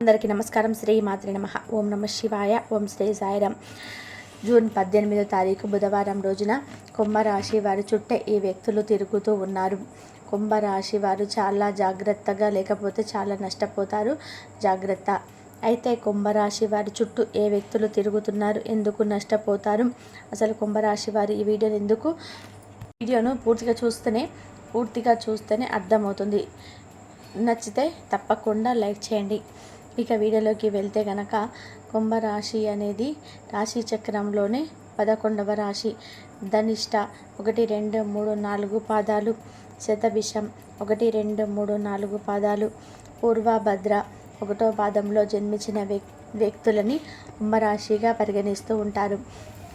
అందరికీ నమస్కారం. శ్రీ మాత్రే నమః. ఓం నమ శివాయ. ఓం శ్రీ సాయిరాం. జూన్ 18వ తారీఖు బుధవారం రోజున కుంభరాశి వారి చుట్టే ఈ వ్యక్తులు తిరుగుతూ ఉన్నారు. కుంభరాశి వారు చాలా జాగ్రత్తగా, లేకపోతే చాలా నష్టపోతారు. జాగ్రత్త. అయితే కుంభరాశి వారి చుట్టూ ఏ వ్యక్తులు తిరుగుతున్నారు, ఎందుకు నష్టపోతారు, అసలు కుంభరాశి వారు ఈ వీడియోను పూర్తిగా చూస్తేనే అర్థమవుతుంది. నచ్చితే తప్పకుండా లైక్ చేయండి. ఇక వీడియోలోకి వెళ్తే గనక, కుంభరాశి అనేది రాశి చక్రంలోనే 11వ రాశి. ధనిష్ట 1, 2, 3, 4 పాదాలు, శతభిషం 1, 2, 3, 4 పాదాలు, పూర్వభద్ర 1వ పాదంలో జన్మించిన వ్యక్తులని కుంభరాశిగా పరిగణిస్తూ ఉంటారు.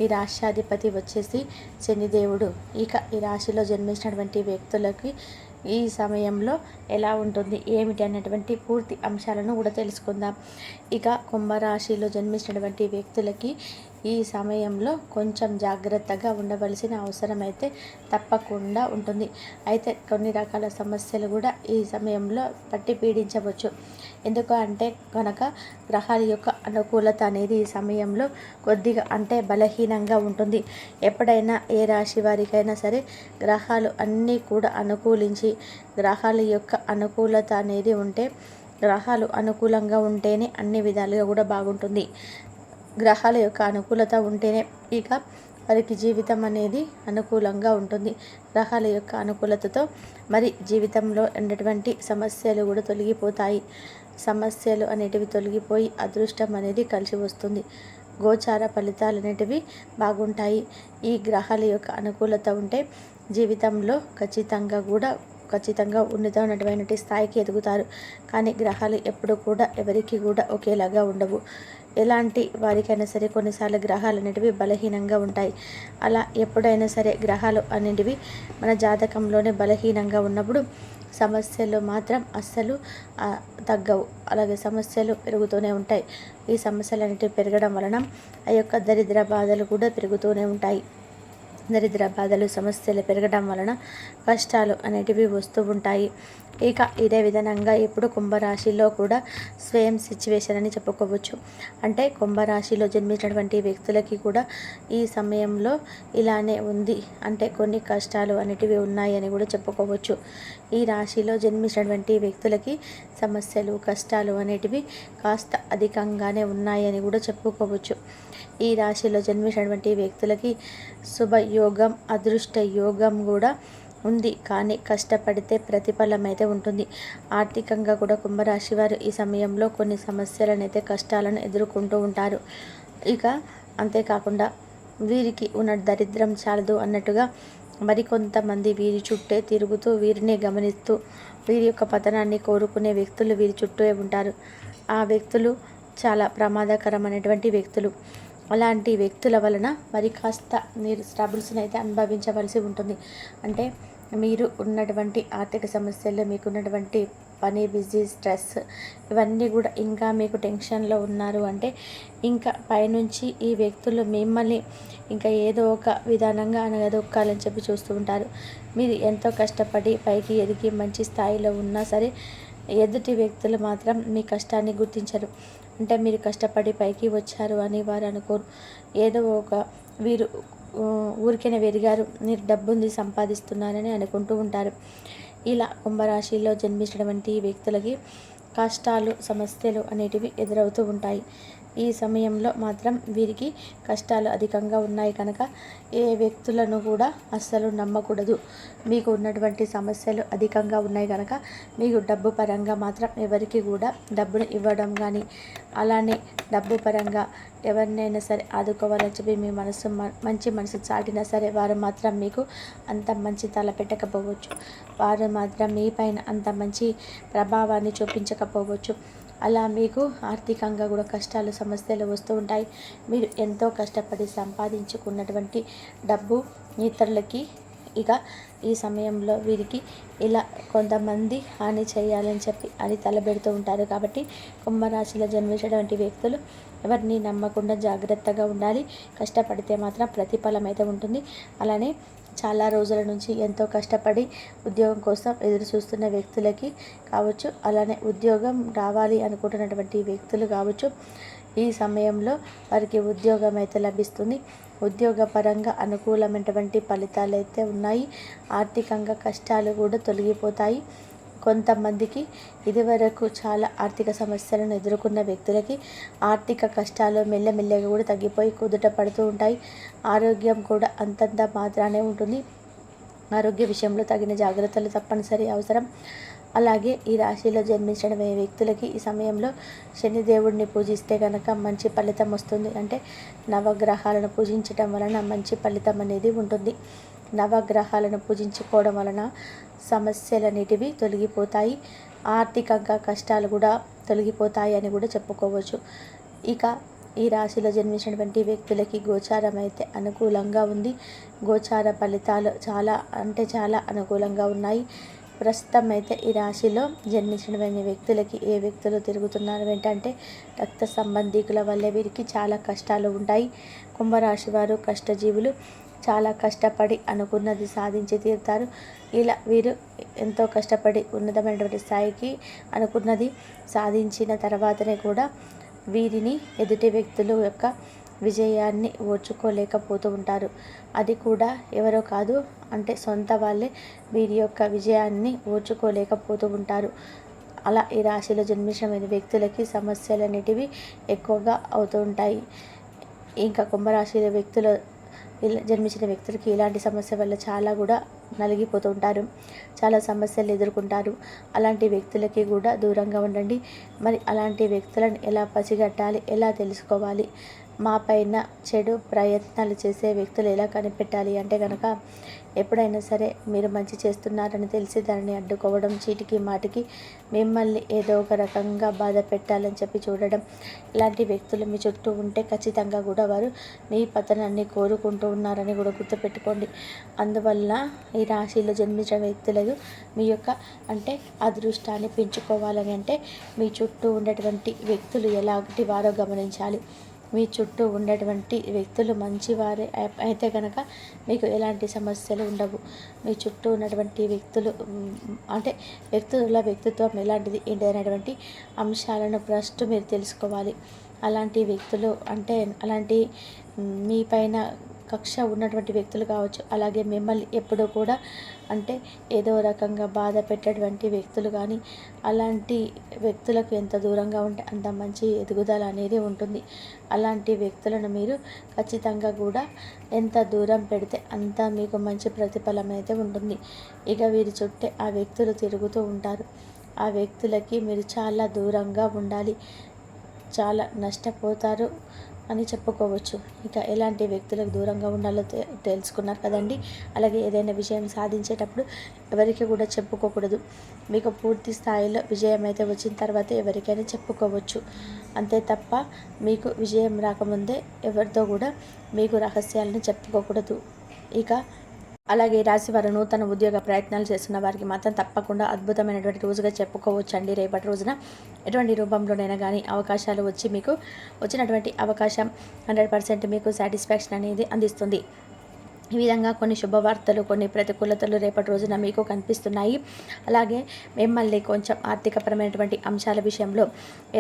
ఈ రాష్ట్రాధిపతి వచ్చేసి శనిదేవుడు. ఇక ఈ రాశిలో జన్మించినటువంటి వ్యక్తులకి ఈ సమయంలో ఎలా ఉంటుంది, ఏమిటి అన్నటువంటి పూర్తి అంశాలను కూడా తెలుసుకుందాం. ఇక కుంభరాశిలో జన్మించినటువంటి వ్యక్తులకి ఈ సమయంలో కొంచెం జాగ్రత్తగా ఉండవలసిన అవసరం అయితే తప్పకుండా ఉంటుంది. అయితే కొన్ని రకాల సమస్యలు కూడా ఈ సమయంలో పట్టి పీడించవచ్చు. ఎందుకు అంటే కనుక గ్రహాల యొక్క అనుకూలత అనేది ఈ సమయంలో కొద్దిగా బలహీనంగా ఉంటుంది. ఎప్పుడైనా ఏ రాశి వారికైనా సరే గ్రహాలు అన్నీ కూడా అనుకూలించి, గ్రహాల యొక్క అనుకూలత అనేది ఉంటే, గ్రహాలు అనుకూలంగా ఉంటేనే అన్ని విధాలుగా కూడా బాగుంటుంది. గ్రహాల యొక్క అనుకూలత ఉంటేనే ఇక వారికి జీవితం అనేది అనుకూలంగా ఉంటుంది. గ్రహాల యొక్క అనుకూలతతో మరి జీవితంలో ఉన్నటువంటి సమస్యలు కూడా తొలగిపోతాయి. సమస్యలు అనేటివి తొలగిపోయి అదృష్టం అనేది కలిసి వస్తుంది. గోచార ఫలితాలు అనేటివి బాగుంటాయి. ఈ గ్రహాల యొక్క అనుకూలత ఉంటే జీవితంలో ఖచ్చితంగా ఉన్నతమైనటువంటి స్థాయికి ఎదుగుతారు. కానీ గ్రహాలు ఎప్పుడు కూడా ఎవరికి కూడా ఒకేలాగా ఉండవు. ఎలాంటి వారికైనా సరే కొన్నిసార్లు గ్రహాలు అనేటివి బలహీనంగా ఉంటాయి. అలా ఎప్పుడైనా సరే గ్రహాలు అనేటివి మన జాతకంలోనే బలహీనంగా ఉన్నప్పుడు సమస్యలు మాత్రం అస్సలు తగ్గవు. అలాగే సమస్యలు పెరుగుతూనే ఉంటాయి. ఈ సమస్యలు అనేటివి పెరగడం వలన ఆ యొక్క దరిద్ర బాధలు కూడా పెరుగుతూనే ఉంటాయి. దరిద్ర బాధలు, సమస్యలు పెరగడం వలన కష్టాలు అనేటివి వస్తూ ఉంటాయి. ఇక ఇదే విధంగా ఇప్పుడు కుంభరాశిలో కూడా సేమ్ సిచ్యువేషన్ అని చెప్పుకోవచ్చు. అంటే కుంభరాశిలో జన్మించినటువంటి వ్యక్తులకి కూడా ఈ సమయంలో ఇలానే ఉంది. అంటే కొన్ని కష్టాలు అనేటివి ఉన్నాయని కూడా చెప్పుకోవచ్చు. ఈ రాశిలో జన్మించినటువంటి వ్యక్తులకి సమస్యలు, కష్టాలు అనేటివి కాస్త అధికంగానే ఉన్నాయని కూడా చెప్పుకోవచ్చు. ఈ రాశిలో జన్మించినటువంటి వ్యక్తులకి శుభయోగం, అదృష్ట యోగం కూడా ఉంది. కానీ కష్టపడితే ప్రతిఫలం అయితే ఉంటుంది. ఆర్థికంగా కూడా కుంభరాశి వారు ఈ సమయంలో కొన్ని సమస్యలను అయితే, కష్టాలను ఎదుర్కొంటూ ఉంటారు. ఇక అంతేకాకుండా వీరికి ఉన్న దరిద్రం చాలదు అన్నట్టుగా మరికొంతమంది వీరి చుట్టే తిరుగుతూ, వీరిని గమనిస్తూ, వీరి యొక్క పతనాన్ని కోరుకునే వ్యక్తులు వీరి చుట్టూ ఉంటారు. ఆ వ్యక్తులు చాలా ప్రమాదకరమైనటువంటి వ్యక్తులు. అలాంటి వ్యక్తుల వలన మరి కాస్త మీరు స్ట్రబుల్స్ని అయితే అనుభవించవలసి ఉంటుంది. అంటే మీరు ఉన్నటువంటి ఆర్థిక సమస్యలు, మీకున్నటువంటి పని, బిజీ, స్ట్రెస్, ఇవన్నీ కూడా ఇంకా మీకు టెన్షన్లో ఉన్నారు అంటే ఇంకా పైనుంచి ఈ వ్యక్తులు మిమ్మల్ని ఇంకా ఏదో ఒక విధానంగా అనగదొక్కాలని చెప్పి చూస్తూ ఉంటారు. మీరు ఎంతో కష్టపడి పైకి ఎదిగి మంచి స్థాయిలో ఉన్నా సరే ఎదుటి వ్యక్తులు మాత్రం మీ కష్టాన్ని గుర్తించరు. అంటే మీరు కష్టపడి పైకి వచ్చారు అని వారు అనుకోరు. ఏదో ఒక వీరు ఊరికైనా వెరిగారు, మీరు డబ్బుంది సంపాదిస్తున్నారని అనుకుంటూ ఉంటారు. ఇలా కుంభరాశిలో జన్మించినటువంటి వ్యక్తులకి కష్టాలు, సమస్యలు అనేటివి ఎదురవుతూ ఉంటాయి. ఈ సమయంలో మాత్రం వీరికి కష్టాలు అధికంగా ఉన్నాయి కనుక ఏ వ్యక్తులను కూడా అస్సలు నమ్మకూడదు. మీకు ఉన్నటువంటి సమస్యలు అధికంగా ఉన్నాయి కనుక మీకు డబ్బు పరంగా మాత్రం ఎవరికి కూడా డబ్బును ఇవ్వడం కానీ, అలానే డబ్బు పరంగా ఎవరినైనా సరే ఆదుకోవాలని చెప్పి మీ మంచి మనసు చాటినా సరే వారు మాత్రం మీకు అంత మంచి తలపెట్టకపోవచ్చు. వారు మాత్రం మీ పైన అంత మంచి ప్రభావాన్ని చూపించకపోవచ్చు. అలా మీకు ఆర్థికంగా కూడా కష్టాలు, సమస్యలు వస్తూ ఉంటాయి. మీరు ఎంతో కష్టపడి సంపాదించుకున్నటువంటి డబ్బు ఇతరులకి ఇక ఈ సమయంలో వీరికి ఇలా కొంతమంది హాని చేయాలని చెప్పి అని తలబెడుతూ ఉంటారు. కాబట్టి కుంభరాశిలో జన్మించినటువంటి వ్యక్తులు ఎవరిని నమ్మకుండా జాగ్రత్తగా ఉండాలి. కష్టపడితే మాత్రం ప్రతిఫలం అయితే ఉంటుంది. అలానే చాలా రోజుల నుంచి ఎంతో కష్టపడి ఉద్యోగం కోసం ఎదురు చూస్తున్న వ్యక్తులకి కావచ్చు, అలానే ఉద్యోగం రావాలి అనుకుంటున్నటువంటి వ్యక్తులు కావచ్చు, ఈ సమయంలో వారికి ఉద్యోగం అయితే లభిస్తుంది. ఉద్యోగపరంగా అనుకూలమైనటువంటి ఫలితాలు అయితే ఉన్నాయి. ఆర్థికంగా కష్టాలు కూడా తొలగిపోతాయి. కొంతమందికి ఇదివరకు చాలా ఆర్థిక సమస్యలను ఎదుర్కొన్న వ్యక్తులకి ఆర్థిక కష్టాలు మెల్లమెల్లగా కూడా తగ్గిపోయి కుదుట పడుతూ ఉంటాయి. ఆరోగ్యం కూడా అంతంత మాత్రానే ఉంటుంది. ఆరోగ్య విషయంలో తగిన జాగ్రత్తలు తప్పనిసరి అవసరం. అలాగే ఈ రాశిలో జన్మించడం వ్యక్తులకి ఈ సమయంలో శనిదేవుడిని పూజిస్తే కనుక మంచి ఫలితం వస్తుంది. అంటే నవగ్రహాలను పూజించడం వలన మంచి ఫలితం అనేది ఉంటుంది. నవగ్రహాలను పూజించుకోవడం వలన సమస్యలన్నిటివి తొలగిపోతాయి. ఆర్థికంగా కష్టాలు కూడా తొలగిపోతాయి అని కూడా చెప్పుకోవచ్చు. ఇక ఈ రాశిలో జన్మించినటువంటి వ్యక్తులకి గోచారం అయితే అనుకూలంగా ఉంది. గోచార ఫలితాలు చాలా అంటే చాలా అనుకూలంగా ఉన్నాయి. ప్రస్తుతం అయితే ఈ రాశిలో జన్మించిన వ్యక్తులకి ఏ వ్యక్తులు తిరుగుతున్నారు ఏంటంటే రక్త సంబంధికుల వల్ల వీరికి చాలా కష్టాలు ఉంటాయి. కుంభరాశి వారు కష్టజీవులు, చాలా కష్టపడి అనుకున్నది సాధించి తీరుతారు. ఇలా వీరు ఎంతో కష్టపడి ఉన్నతమైనటువంటి స్థాయికి అనుకున్నది సాధించిన తర్వాతనే కూడా వీరిని ఎదుటి వ్యక్తుల యొక్క విజయాన్ని ఓర్చుకోలేకపోతూ ఉంటారు. అది కూడా ఎవరో కాదు, అంటే సొంత వాళ్ళే వీరి యొక్క విజయాన్ని ఓర్చుకోలేకపోతూ ఉంటారు. అలా ఈ రాశిలో జన్మించిన వ్యక్తులకి సమస్యలన్నిటివి ఎక్కువగా అవుతూ ఉంటాయి. ఇంకా కుంభరాశి వ్యక్తులు జన్మించిన వ్యక్తులకి ఇలాంటి సమస్య వల్ల చాలా కూడా నలిగిపోతూ ఉంటారు. చాలా సమస్యలు ఎదుర్కొంటారు. అలాంటి వ్యక్తులకి కూడా దూరంగా ఉండండి. మరి అలాంటి వ్యక్తులను ఎలా పసిగట్టాలి, ఎలా తెలుసుకోవాలి, మా పైన చెడు ప్రయత్నాలు చేసే వ్యక్తులు ఎలా కనిపెట్టాలి అంటే కనుక ఎప్పుడైనా సరే మీరు మంచి చేస్తున్నారని తెలిసి దానిని అడ్డుకోవడం, చీటికి మాటికి మిమ్మల్ని ఏదో ఒక రకంగా బాధ పెట్టాలని చెప్పి చూడడం, ఇలాంటి వ్యక్తులు మీ చుట్టూ ఉంటే ఖచ్చితంగా కూడా వారు మీ పతనాన్ని కోరుకుంటూ ఉన్నారని కూడా గుర్తుపెట్టుకోండి. అందువల్ల ఈ రాశిలో జన్మించిన వ్యక్తులకు మీ యొక్క అంటే అదృష్టాన్ని పెంచుకోవాలని అంటే మీ చుట్టూ ఉండేటువంటి వ్యక్తులు ఎలాంటి వారో గమనించాలి. మీ చుట్టూ ఉండేటువంటి వ్యక్తులు మంచివారే అయితే కనుక మీకు ఎలాంటి సమస్యలు ఉండవు. మీ చుట్టూ ఉన్నటువంటి వ్యక్తులు అంటే వ్యక్తుల వ్యక్తిత్వం ఎలాంటిది ఏంటి అనేటువంటి అంశాలను ఫస్ట్ మీరు తెలుసుకోవాలి. అలాంటి వ్యక్తులు అంటే అలాంటి మీ పైన కక్ష ఉన్నటువంటి వ్యక్తులు కావచ్చు, అలాగే మిమ్మల్ని ఎప్పుడూ కూడా అంటే ఏదో రకంగా బాధ పెట్టేటువంటి వ్యక్తులు కానీ, అలాంటి వ్యక్తులకు ఎంత దూరంగా ఉంటే అంత మంచి ఎదుగుదల అనేది ఉంటుంది. అలాంటి వ్యక్తులను మీరు ఖచ్చితంగా కూడా ఎంత దూరం పెడితే అంత మీకు మంచి ప్రతిఫలం అయితే ఉంటుంది. ఇక వీరి చుట్టే ఆ వ్యక్తులు తిరుగుతూ ఉంటారు. ఆ వ్యక్తులకి మీరు చాలా దూరంగా ఉండాలి. చాలా నష్టపోతారు అని చెప్పుకోవచ్చు. ఇక ఎలాంటి వ్యక్తులకు దూరంగా ఉండాలో తెలుసుకున్నారు కదండి. అలాగే ఏదైనా విషయం సాధించేటప్పుడు ఎవరికి కూడా చెప్పుకోకూడదు. మీకు పూర్తి స్థాయిలో విజయం అయితే వచ్చిన తర్వాత ఎవరికైనా చెప్పుకోవచ్చు. అంతే తప్ప మీకు విజయం రాకముందే ఎవరితో కూడా మీకు రహస్యాలను చెప్పుకోకూడదు. ఇక అలాగే రాశి వారు నూతన ఉద్యోగ ప్రయత్నాలు చేస్తున్న వారికి మాత్రం తప్పకుండా అద్భుతమైనటువంటి రోజుగా చెప్పుకోవచ్చండి. రేపటి రోజున ఎటువంటి రూపంలోనైనా కానీ అవకాశాలు వచ్చి మీకు వచ్చినటువంటి అవకాశం 100% మీకు సాటిస్ఫాక్షన్ అనేది అందిస్తుంది. ఈ విధంగా కొన్ని శుభవార్తలు, కొన్ని ప్రతికూలతలు రేపటి రోజున మీకు కనిపిస్తున్నాయి. అలాగే మిమ్మల్ని కొంచెం ఆర్థికపరమైనటువంటి అంశాల విషయంలో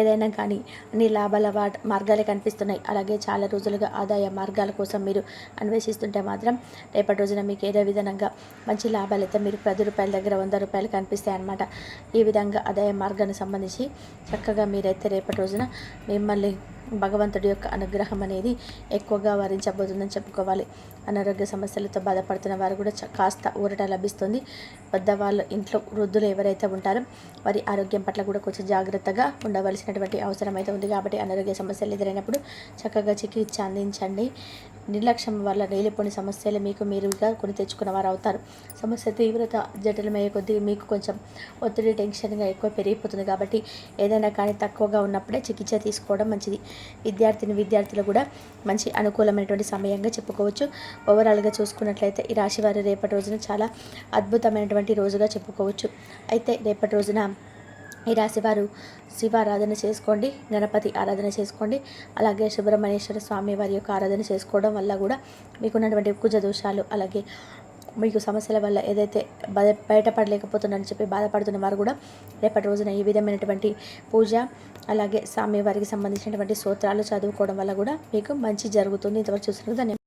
ఏదైనా కానీ అన్ని లాభాల మార్గాలే కనిపిస్తున్నాయి. అలాగే చాలా రోజులుగా ఆదాయ మార్గాల కోసం మీరు అన్వేషిస్తుంటే మాత్రం రేపటి రోజున మీకు ఏదో విధంగా మంచి లాభాలు అయితే మీరు 10 రూపాయల దగ్గర 100 రూపాయలు కనిపిస్తాయి అన్నమాట. ఈ విధంగా ఆదాయ మార్గానికి సంబంధించి చక్కగా మీరైతే రేపటి రోజున మిమ్మల్ని భగవంతుడి యొక్క అనుగ్రహం అనేది ఎక్కువగా వరించబోతుందని చెప్పుకోవాలి. అనారోగ్య సమస్యలతో బాధపడుతున్న వారు కూడా కాస్త ఊరట లభిస్తుంది. పెద్దవాళ్ళు ఇంట్లో వృద్ధులు ఎవరైతే ఉంటారో వారి ఆరోగ్యం పట్ల కూడా కొంచెం జాగ్రత్తగా ఉండవలసినటువంటి అవసరం అయితే ఉంది. కాబట్టి అనారోగ్య సమస్యలు ఎదురైనప్పుడు చక్కగా చికిత్స అందించండి. నిర్లక్ష్యం వల్ల లేనిపోని సమస్యలు మీకు మీరుగా కొని తెచ్చుకున్న వారు అవుతారు. సమస్య తీవ్రత జటిలమయ్యే కొద్దీ మీకు కొంచెం ఒత్తిడి, టెన్షన్గా ఎక్కువ పెరిగిపోతుంది. కాబట్టి ఏదైనా కానీ తక్కువగా ఉన్నప్పుడే చికిత్స తీసుకోవడం మంచిది. విద్యార్థులు కూడా మంచి అనుకూలమైనటువంటి సమయంగా చెప్పుకోవచ్చు. ఓవరాల్గా చూసుకున్నట్లయితే ఈ రాశి వారు రేపటి రోజున చాలా అద్భుతమైనటువంటి రోజుగా చెప్పుకోవచ్చు. అయితే రేపటి రోజున ఈ రాశివారు శివారాధన చేసుకోండి, గణపతి ఆరాధన చేసుకోండి, అలాగే సుబ్రహ్మణ్యేశ్వర స్వామి వారి యొక్క ఆరాధన చేసుకోవడం వల్ల కూడా మీకున్నటువంటి కుజ దోషాలు, అలాగే మీకు సమస్యల వల్ల ఏదైతే బయటపడలేకపోతున్నారని చెప్పి బాధపడుతున్న వారు కూడా రేపటి రోజున ఈ విధమైనటువంటి పూజ అలాగే స్వామివారికి సంబంధించినటువంటి స్తోత్రాలు చదువుకోవడం వల్ల కూడా మీకు మంచి జరుగుతుంది. ఇంతవరకు చూసినందుకు ధన్యవాదాలు.